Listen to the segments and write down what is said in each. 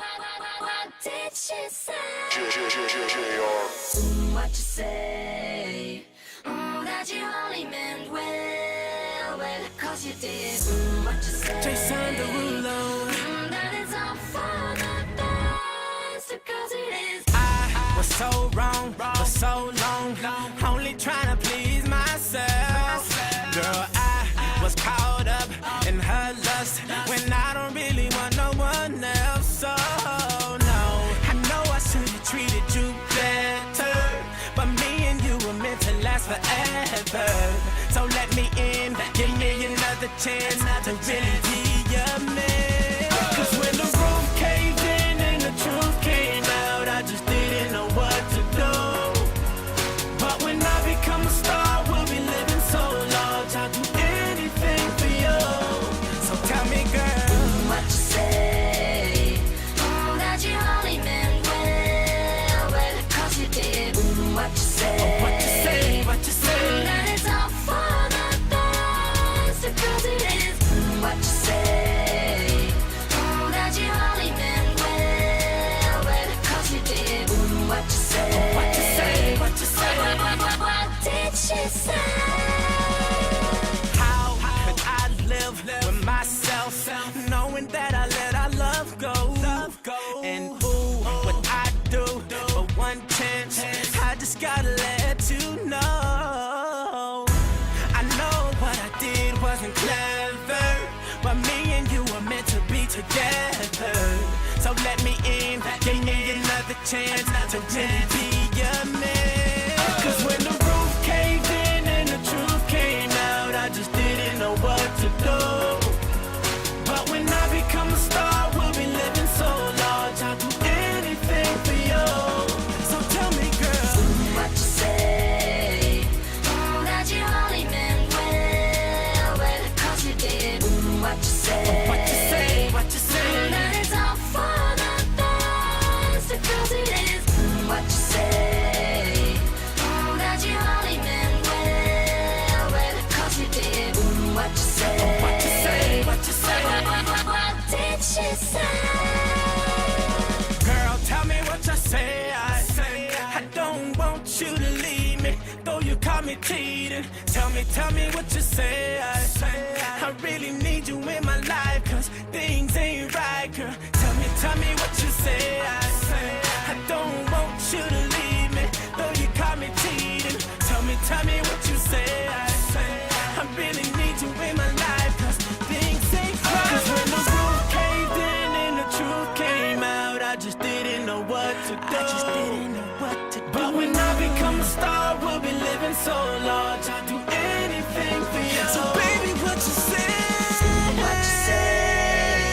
What did she say? What you say? That you only meant well, well, cause you did. What you say? Jason Derulo. That it's all for the best, because it is. I was so wrong for so long, only trying to please myself. Girl, I was caught up in her lust when I don't really want no one else. So no, I know I should have treated you better, but me and you were meant to last forever. So let me in, give me another chance to really be your man. Cause when the roof caved in and the truth came out, I just didn't know what to do. But when I become a star, we'll be living so large, I'll do anything for you. So tell me, girl, What you say? That you only meant well, well, cause you did. What you say? what you say, what you say. That it's all for the best, because it is. What you say? That you only meant well, well, cause you did. What you say? What you say, what you say. What did she say? How could I live with myself, knowing that I let our love go? And ooh, what I do for one chance, I just gotta let you know. I know what I did wasn't clever, but me and you were meant to be together. So let me in, give me another chance to really be your man. Cause when the roof caved in and the truth came out, I just didn't know what to do. But when I become a star, we'll be living so large, I'll do anything for you. So tell me, girl, What you say? That you only meant well, well, cause you did. What you say? what you say, what you say. That it's all for the best, because it is. What you say? That you only meant well, well, cause you did. What you say? What you say, what you say. What did she say? Girl, tell me what you say. I don't want you to leave me, though you caught me cheating. Tell me what you say. I really need you in my life, cause things ain't right, girl. Tell me what you say. I don't want you to leave me, though you caught me cheating. Tell me what you say. I really need you in my life, cause things ain't right. Cause when the roof caved in and the truth came out, I just didn't know what to do. But when I become a star, we'll be living so large, I'll do anything for you. So baby, what you say? What you say?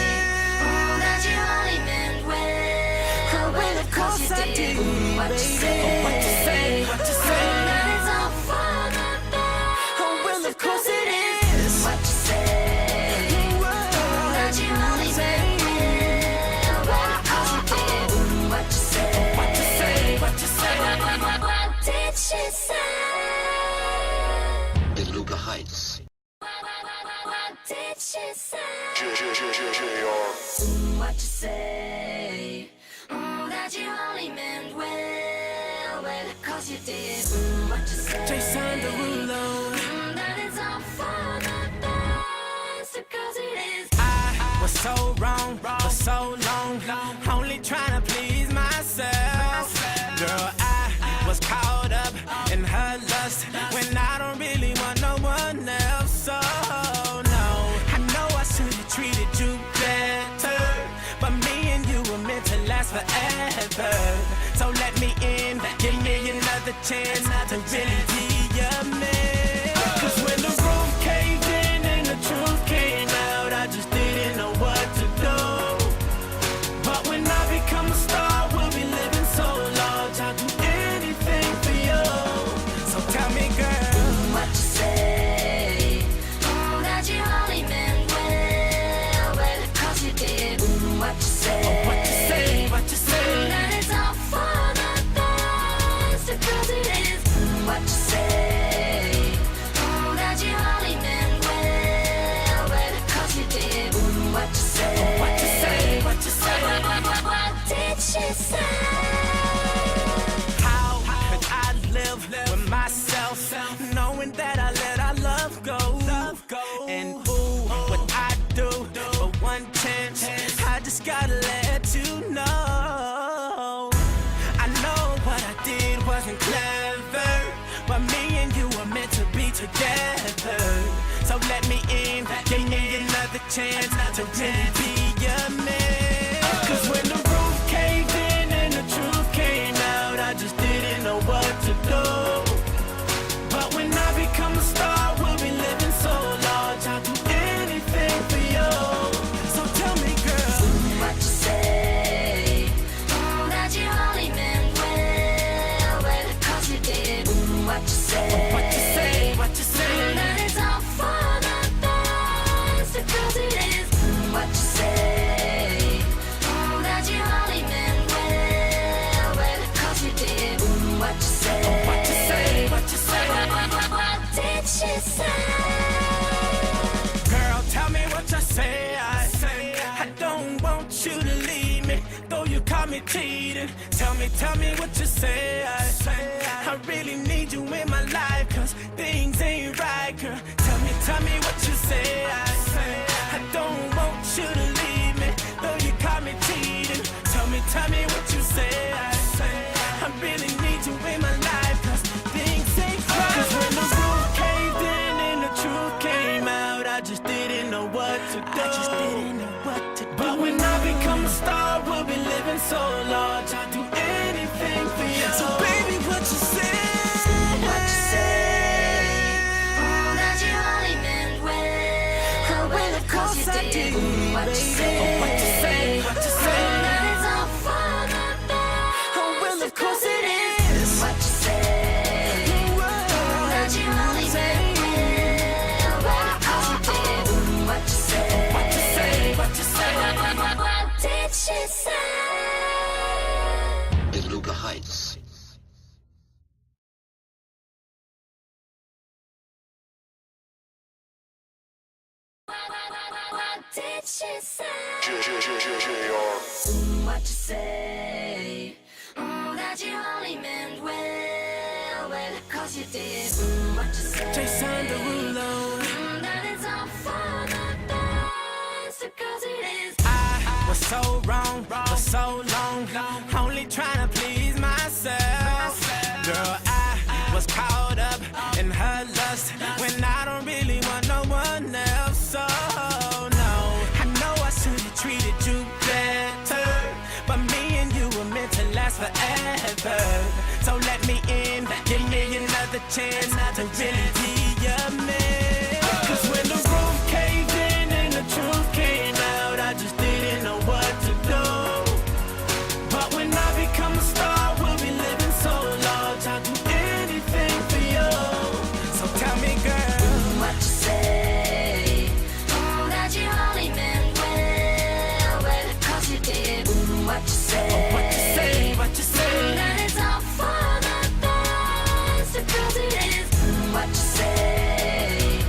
That you only meant well. Oh, well, of course you did. What you say? What you say, what you say. That it's all for the best. Oh, well, of course it is. What you say? That you only meant well. Well, of course you did. What you say? What you say, what you say. What did she say? Beluga Heights. What did she say? What you say? That you only meant well, well, cause you did. What you say? Jason Derulo. That it's all for the best, because it is. I was so wrong for so long, only trying to please myself. Girl, I was caught up in her lust when I don't really want no one else. So no, I know I should have treated you better, but me and you were meant to last forever. So let me in, give me another chance to really be your man. Cause when the roof caved in and the truth came out, I just didn't know what to do. But when I become a star, we'll be living so large, I'll do anything for you. So tell me, girl, What you say? That you only meant well, well, cause you did. What you say? what you say, what you say. That it's all for the best, because it is. just gotta let you know. I know what I did wasn't clever, but me and you were meant to be together. So let me in, give me another chance to really be your man. Cause when the roof caved in and the truth came out, I just didn't know what to do. But when I become a star, we'll be living so large, I'll do anything for you. So tell me, girl, what you say? that you only meant well, cause you did. What you say? what you say, what you say. that it's all for the best, because it is. What you say? that you only meant well, cause you did. What you say? What you say, what you say. What did she say? Girl, tell me what you say. I don't want you to leave me, though you caught me cheating. Tell me what you say. I really need you in my life, cause things ain't right, girl. Tell me what you say. I don't want you to leave me, though you caught me cheating. Tell me what you say. I really need you in my life, cause things ain't right. Cause when the roof caved in and the truth came out, I just didn't know what to do. But when I become a star, we'll be living so large, I'll do anything for you. So baby, what you say? What you say? that you only meant well, of course you did. What you say? What you say? What you say? that it's all for the best. Well, of course it is. What you say? that you only meant well, of course you did. What you say? What you say? What you say? What did she say? Beluga Heights. What did she say? JR. What you say? that you only meant well, cause you did. What you say? Jason Derulo. that it's all for the best, cause it is. I was so wrong for so long, only trying to please myself. Girl, I was caught up in her lust when I don't really want no one else. So no, I know I should have treated you better, but me and you were meant to last forever. So let me in, give me another chance to really be your man. Cause when the roof caved in and the truth came out, I just didn't know what to do. But when I become a star, we'll be living so large, I'll do anything for you. So tell me, girl, What you say? that you only meant well, cause you did. What you say? what you say, what you say. that it's all for the best, cause it is. What you say?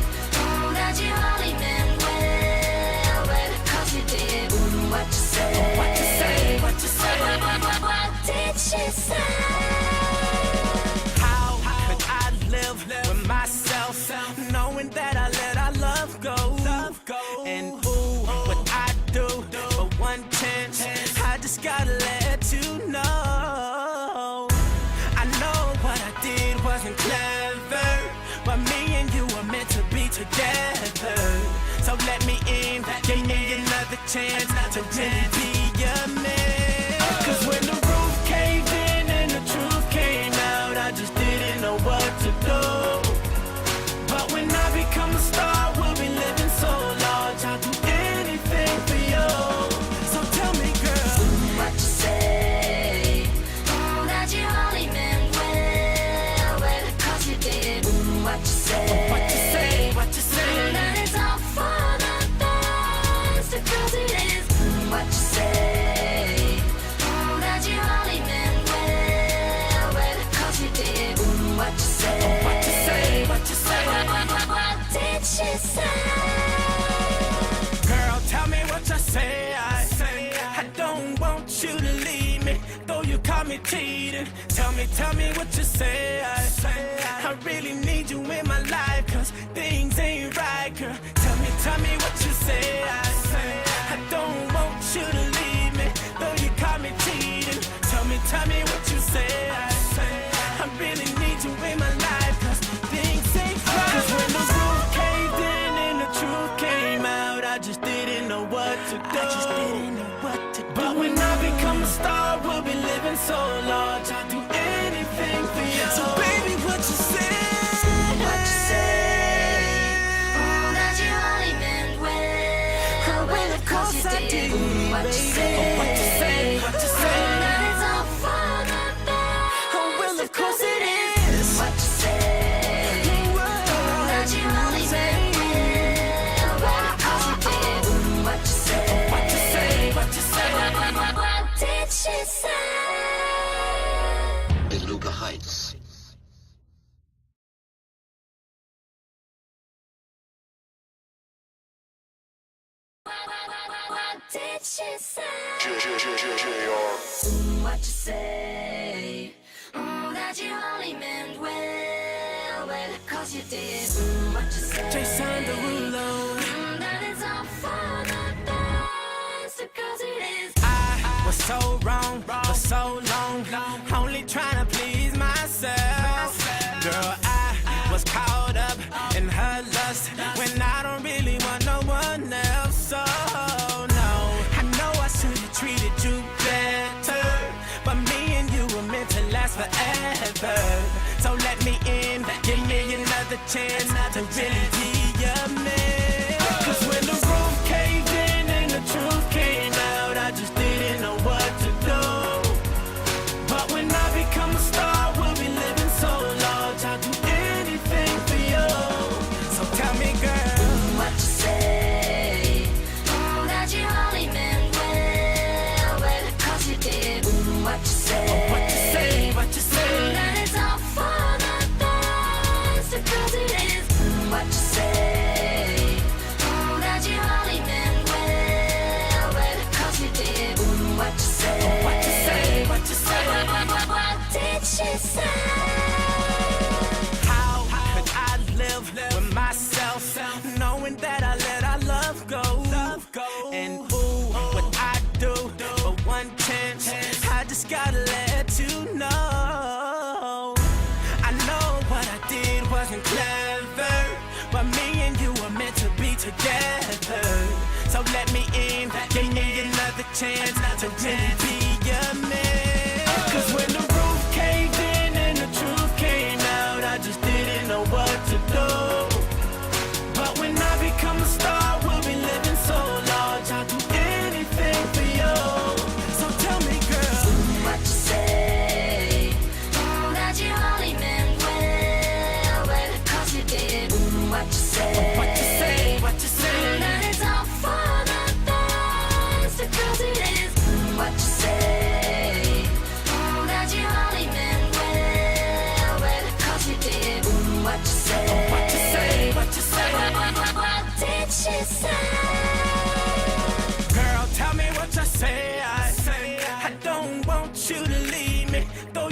that you only meant well, cause you did. What you say? What you say, what you say. What did she say? How could I live with myself, knowing that I let our love go? And ooh, what I do for one chance, I just gotta let you know. I know what I did wasn't clever, but me and you were meant to be together. So let me in, give me another chance to really be your man. Cause when the roof caved in and the truth came out, I just didn't know what to do. But when I become a star, we'll be living so large, I'll do anything for you. So tell me, girl, What you say? that you only meant well, cause you did. What you say? what you say, what you say. that it's all for the best, cause it is. What you say? that you only meant well, cause you did. What you say? What you say, what you say. What did she say? Girl, tell me what you say. I don't want you to leave me, though you caught me cheating. Tell me what you say. I really need you in my life, cause things ain't right, girl. Tell me what you say. I don't want you to leave I just didn't know what to do. But when I become a star, we'll be living so large. I'll do anything for you. So baby, what you say? What you say? Oh, that you only meant well. Oh, well, of course you did. What you say? Oh, what you say? What you say? Oh, that it's all for the best. Oh, well, of course it is. What you say? Oh, that you only meant well. Well, of course you did. What you say? What you say? What you say? What did she say? Beluga Heights. What did she say? JR. What you say? Oh, that you only meant well. Well, of course you did. What you say? Jason Derulo. That it's all for the best. Because it is. I was so wrong for so long, only trying to please myself. Girl, I was caught up in her lust when I don't really want no one else. So no, I know I should have treated you better, but me and you were meant to last forever. So let me in, give me another chance to really be your man. 'Cause when the roof caved in and the truth came out, I just didn't know what to do. But when I become a star, we'll be living so large. I'll do anything for you. So tell me, girl, What you say? Oh, that you only meant well. Well, of course you did. What you say? what you say? What you say? That it's all for the best. Because it is. What you say? Oh, that you only meant well. Well, of course you did. What you say? What you say? What you say? What did she say? How could I live with myself, knowing that I let our love go? And ooh, what I do for one chance, I just gotta let you know. I know what I did wasn't clever, but me and you were meant to be together. So let me in, give me another chance